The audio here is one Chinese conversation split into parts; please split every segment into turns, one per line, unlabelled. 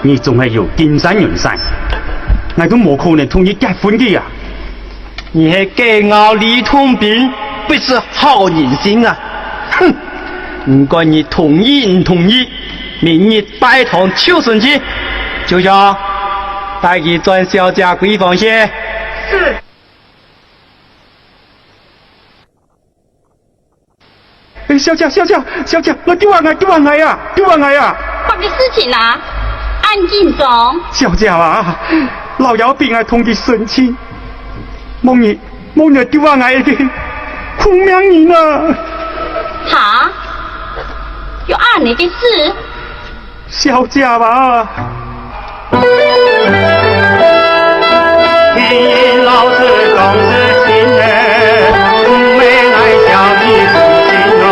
你总係要金山銀山，我都冇可能同你結婚嘅呀！
你係假傲李通兵，不是好人心啊！哼！唔管你同意唔同意，明日拜堂求神去，就叫带去转小姐闺房些。
是。
小姐，我丢啊呀！
什么事情啊？安静中。
小姐啊，老姚病啊，同佢生氣，冇你丢啊嘅，苦命你呢？
哈？有按你的事？
小姐吧。
听老师总是亲人，没爱笑你父亲哦，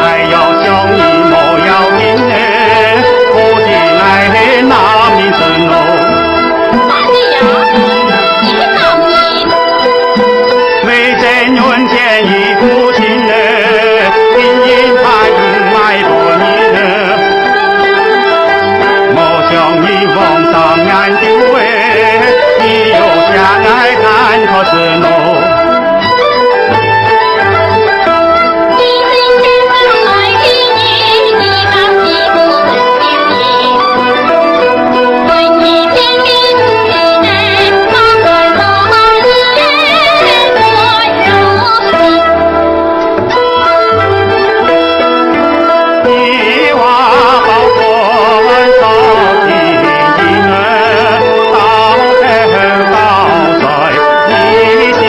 爱要兄弟莫要紧呢，父亲爱的那名声哦。
大弟呀，你是哪名？
为真缘见一父亲呢，因他用爱多年呢，莫想你望上眼丢哎，你又相爱看可是喏。心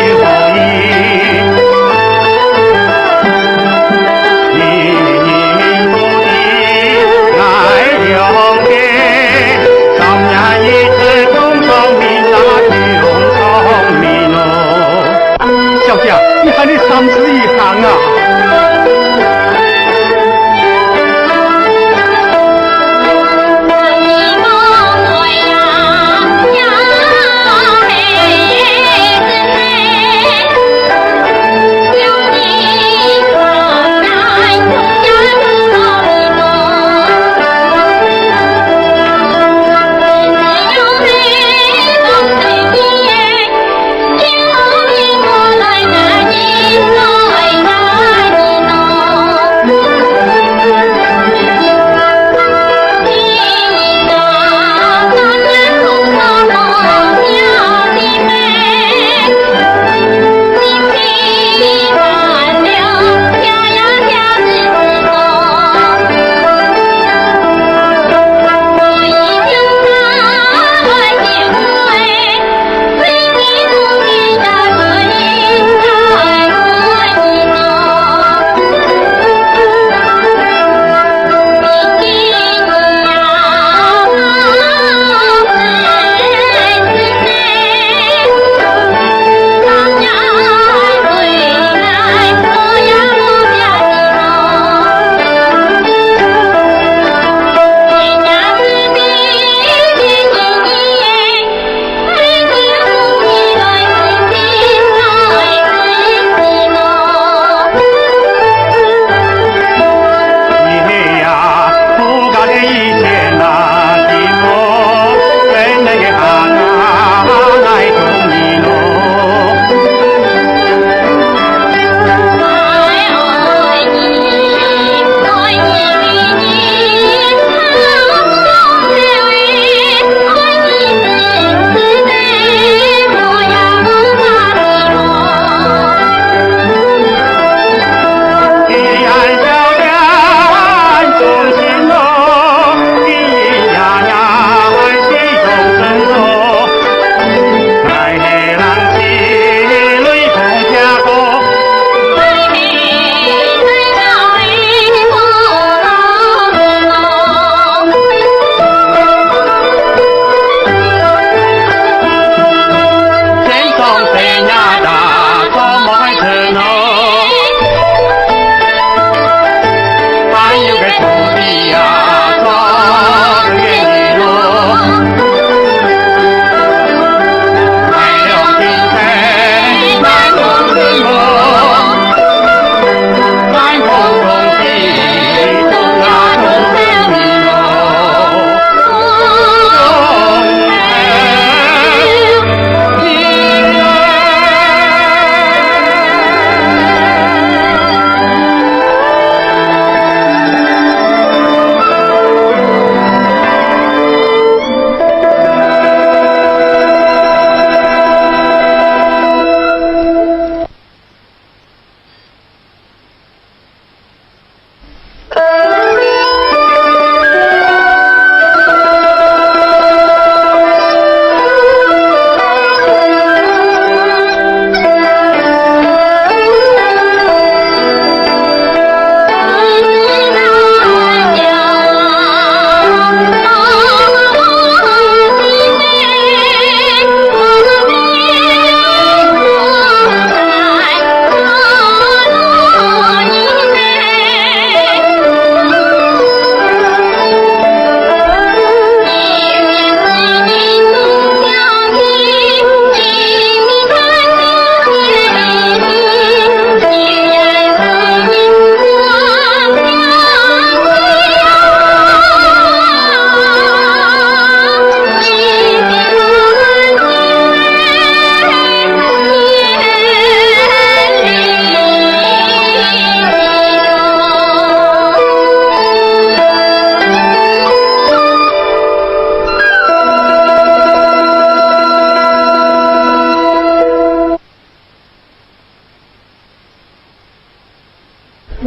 你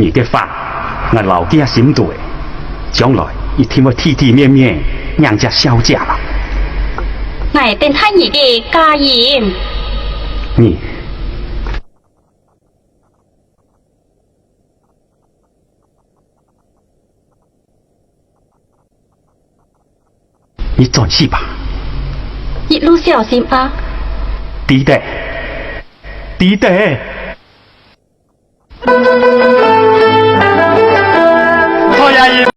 的法，我老家心对，将來一定會體體面面讓家小家啦。
我เป็นท่านหญิง的家人。
你轉世吧。
你รู้小心啊。
弟弟。
好呀，